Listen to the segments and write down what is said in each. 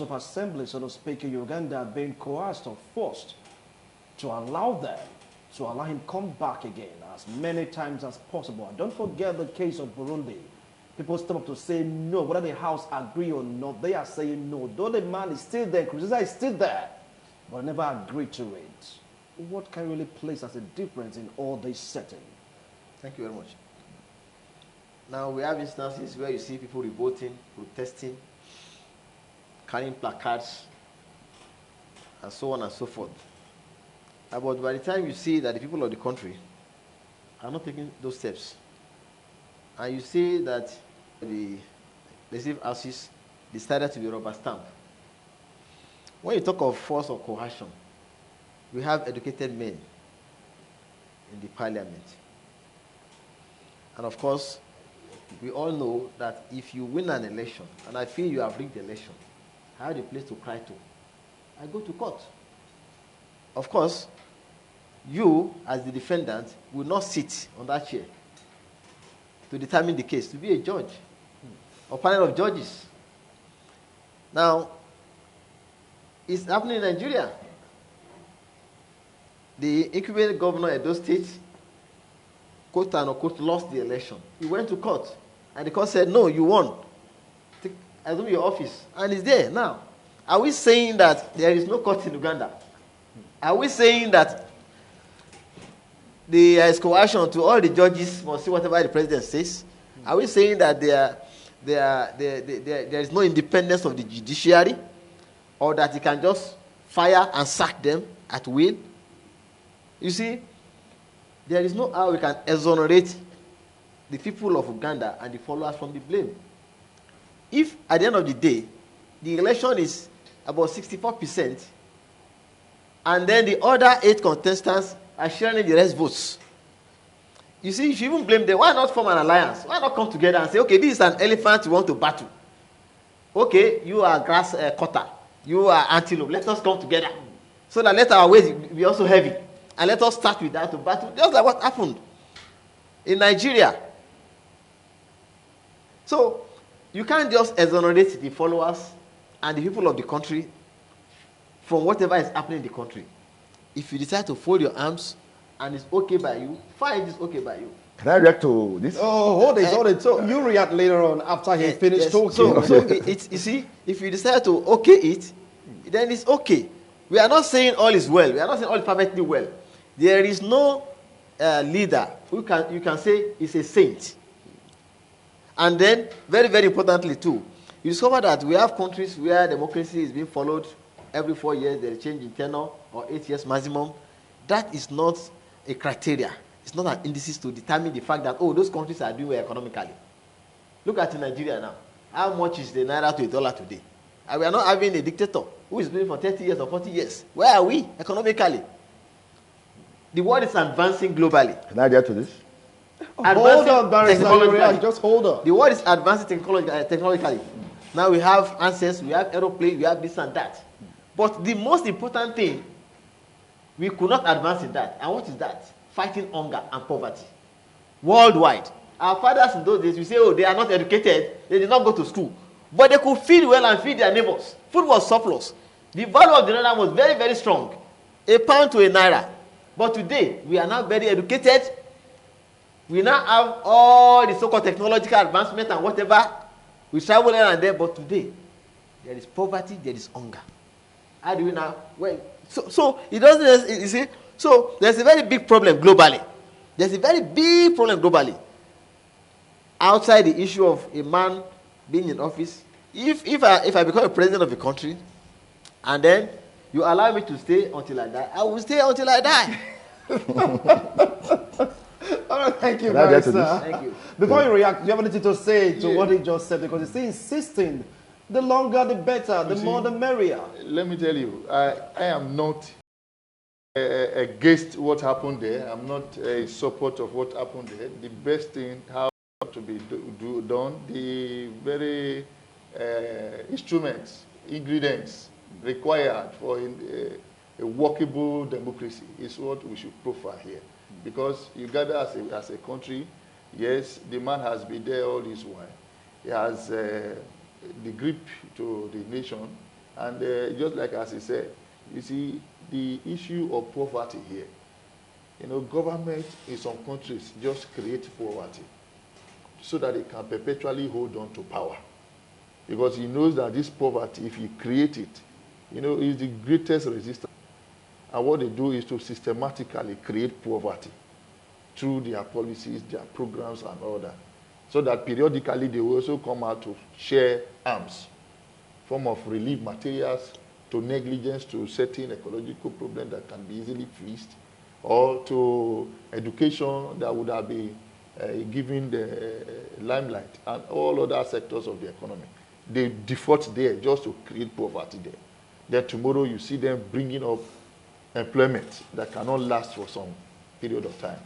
of assembly, so to speak, in Uganda being coerced or forced to allow him come back again as many times as possible. And don't forget the case of Burundi. People step up to say no, whether the House agree or not, they are saying no. Though the man is still there, Nkurunziza is still there, but never agreed to it. What can really place as a difference in all this setting? Thank you very much. Now we have instances where you see people revolting, protesting, carrying placards, and so on and so forth. But by the time you see that the people of the country are not taking those steps, and you see that the legislative houses decided to be rubber stamp, when you talk of force or coercion, we have educated men in the parliament. And of course, we all know that if you win an election, and I feel you have rigged the election, I have a place to cry to. I go to court. Of course, you, as the defendant, will not sit on that chair to determine the case, to be a judge or panel of judges. Now, it's happening in Nigeria. The incumbent governor of Edo State, quote unquote, lost the election. He went to court, and the court said, no, you won. Assume your office, and it's there now. Are we saying that there is no court in Uganda? Are we saying that there is coercion to all the judges must see whatever the president says? Are we saying that there is no independence of the judiciary, or that he can just fire and sack them at will? You see, there is no how we can exonerate the people of Uganda and the followers from the blame. If at the end of the day, the election is about 64%, and then the other 8 contestants are sharing the rest votes, you see, if you even blame them, why not form an alliance? Why not come together and say, okay, this is an elephant you want to battle. Okay, you are grass cutter. You are antelope. Let us come together so that let our weight be also heavy. And let us start with that to battle, just like what happened in Nigeria. So, you can't just exonerate the followers and the people of the country from whatever is happening in the country. If you decide to fold your arms and it's okay by you, fine, it's okay by you. Can I react to this? Oh, hold it. So you react later on after he finished talking. So you see, if you decide to okay it, then it's okay. We are not saying all is well. We are not saying all is perfectly well. There is no leader who you can say is a saint. And then, very, very importantly too, you discover that we have countries where democracy is being followed every 4 years, there is change in tenure, or 8 years maximum. That is not a criteria. It's not an indices to determine the fact that, oh, those countries are doing well economically. Look at Nigeria now. How much is the naira to a dollar today? And we are not having a dictator who is doing for 30 years or 40 years. Where are we economically? The world is advancing globally. Can I react to this? Hold on, Barrister. Just hold on. The world is advancing technologically. Now we have answers, we have aeroplanes, we have this and that. But the most important thing, we could not advance in that. And what is that? Fighting hunger and poverty. Worldwide. Our fathers in those days, we say, oh, they are not educated, they did not go to school. But they could feed well and feed their neighbors. Food was surplus. The value of the naira was very, very strong. A pound to a naira. But today, we are now very educated. We now have all the so-called technological advancement and whatever. We travel here and there, but today, there is poverty, there is hunger. How do we now? Well, so it doesn't, you see, so there's a very big problem globally. There's a very big problem globally. Outside the issue of a man being in office, if I become a president of a country, and then you allow me to stay until I die, I will stay until I die. All right, thank you very much, sir. Thank you. Before you react, do you have anything to say to what he just said? Because he's insisting, the longer the better, the more the merrier. Let me tell you, I am not against what happened there. I'm not a support of what happened there. The best thing how to be done, the very instruments, ingredients required for a workable democracy is what we should profile here. Because Uganda as a country, yes, the man has been there all this while. He has the grip to the nation. And just like as he said, you see, the issue of poverty here, you know, government in some countries just create poverty so that they can perpetually hold on to power. Because he knows that this poverty, if you create it, you know, is the greatest resistance. And what they do is to systematically create poverty through their policies, their programs, and all that. So that periodically they will also come out to share arms, form of relief materials, to negligence, to certain ecological problems that can be easily fixed, or to education that would have been given the limelight, and all other sectors of the economy. They default there just to create poverty there. Then tomorrow you see them bringing up employment that cannot last for some period of time,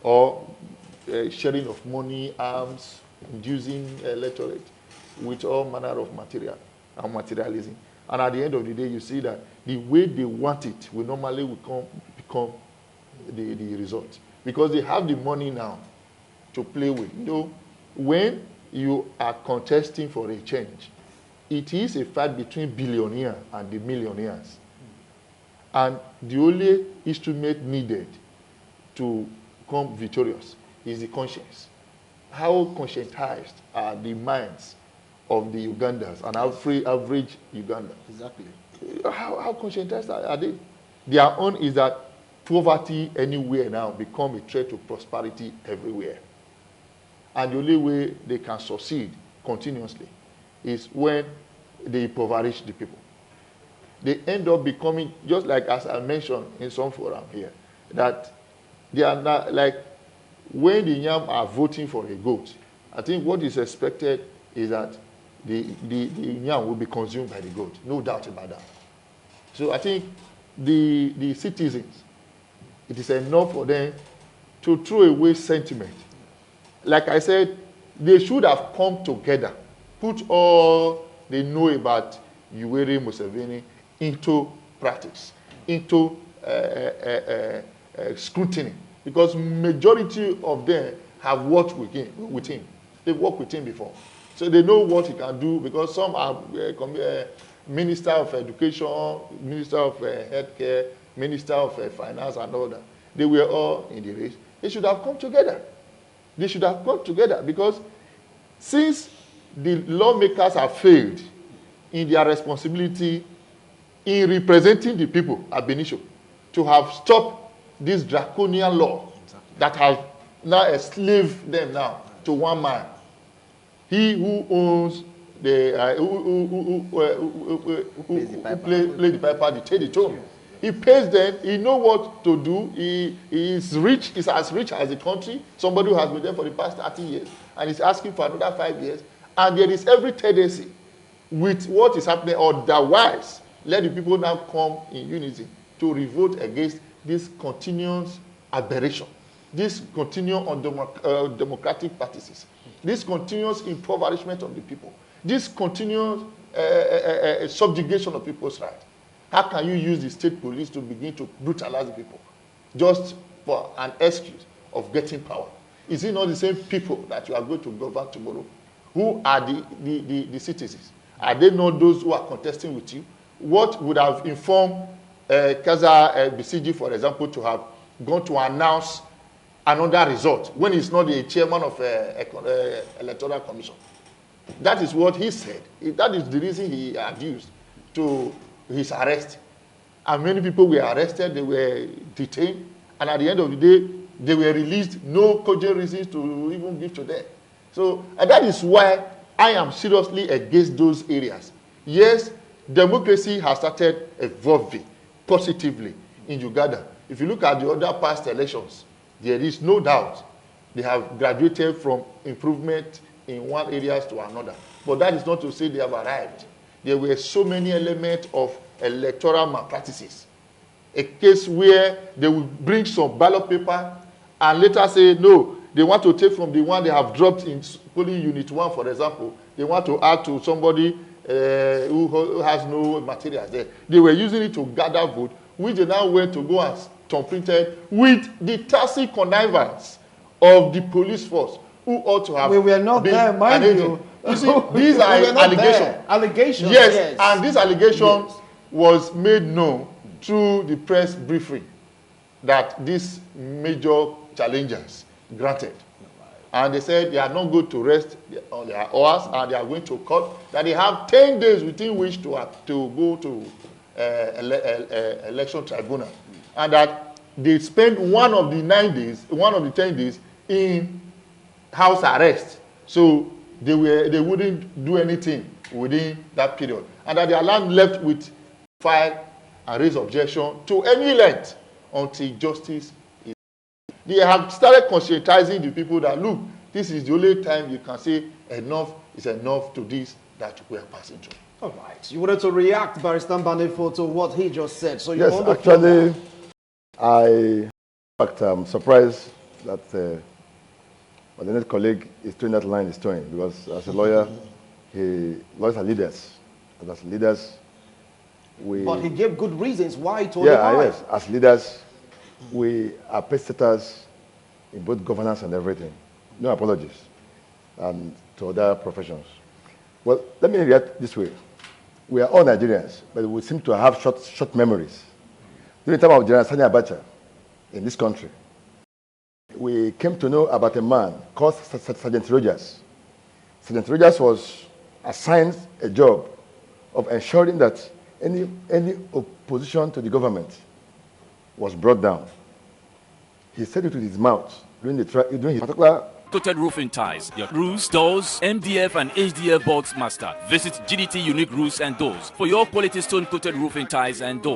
or sharing of money, arms, inducing electorate with all manner of material and materialism. And at the end of the day, you see that the way they want it will normally become the result. Because they have the money now to play with. You know, when you are contesting for a change, it is a fight between billionaires and the millionaires. And the only instrument needed to come victorious is the conscience. How conscientized are the minds of the Ugandans, an average Ugandan? Exactly. How conscientized are they? Their own is that poverty anywhere now become a threat to prosperity everywhere. And the only way they can succeed continuously is when they impoverish the people. They end up becoming, just like as I mentioned in some forum here, that they are not, like, when the Yam are voting for a goat, I think what is expected is that the Yam will be consumed by the goat. No doubt about that. So I think the citizens, it is enough for them to throw away sentiment. Like I said, they should have come together, put all they know about Yoweri Museveni into practice, into scrutiny, because majority of them have worked with him. They've worked with him before. So they know what he can do, because some are Minister of Education, Minister of Healthcare, Minister of Finance and all that. They were all in the race. They should have come together. They should have come together, because since the lawmakers have failed in their responsibility in representing the people at Benin, to have stopped this draconian law that has now enslaved them now to one man. He who owns the play the piper, the take the tone. He pays them. He knows what to do. He is rich. He's as rich as the country. Somebody who has been there for the past 30 years, and he's asking for another 5 years. And there is every tendency with what is happening. Otherwise, let the people now come in unity to revolt against this continuous aberration, this continuous undemocratic practices, this continuous impoverishment of the people, this continuous subjugation of people's rights. How can you use the state police to begin to brutalize the people just for an excuse of getting power? Is it not the same people that you are going to govern tomorrow? Who are the citizens? Are they not those who are contesting with you? What would have informed Kaza Bisiji, for example, to have gone to announce another result when he's not the chairman of electoral commission? That is what he said. That is the reason he adduced to his arrest. And many people were arrested, they were detained, and at the end of the day, they were released, no cogent reasons to even give to them. So, and that is why I am seriously against those areas. Yes, democracy has started evolving positively in Uganda. If you look at the other past elections, there is no doubt they have graduated from improvement in one area to another. But that is not to say they have arrived. There were so many elements of electoral malpractices. A case where they will bring some ballot paper and later say, no, they want to take from the one they have dropped in polling unit 1, for example. They want to add to somebody who has no materials there. They were using it to gather vote, which they now went to go and printed with the tacit connivance of the police force, who ought to have we were not there, mind you. You see, these are allegations. Allegations. Yes, and this allegation Yes. was made known through the press briefing that these major challengers granted. And they said they are not going to rest on their hours and they are going to court, that they have 10 days within which to go to election tribunal. And that they spent one of the 10 days in house arrest. So they wouldn't do anything within that period. And that they are now left with file and raise objection to any length until justice is. They have started conscientizing the people that, look, this is the only time you can say enough is enough to this that we are passing through. All right. You wanted to react, Barrister Banefo, to what he just said. So yes, actually, I'm surprised that my next colleague is towing that line is towing, because as a lawyer, lawyers are leaders. And as leaders, But he gave good reasons why he told the line. Yes. As leaders, we are pacesetters in both governance and everything. No apologies. And to other professions. Well, let me react this way. We are all Nigerians, but we seem to have short memories. During the time of General Sani Abacha in this country, we came to know about a man called Sergeant Rogers. Sergeant Rogers was assigned a job of ensuring that any opposition to the government was brought down. He said it with his mouth during his particular Coated roofing ties, your roofs, doors, MDF and HDF box master. Visit GDT Unique Roofs and Doors for your quality stone coated roofing ties and doors.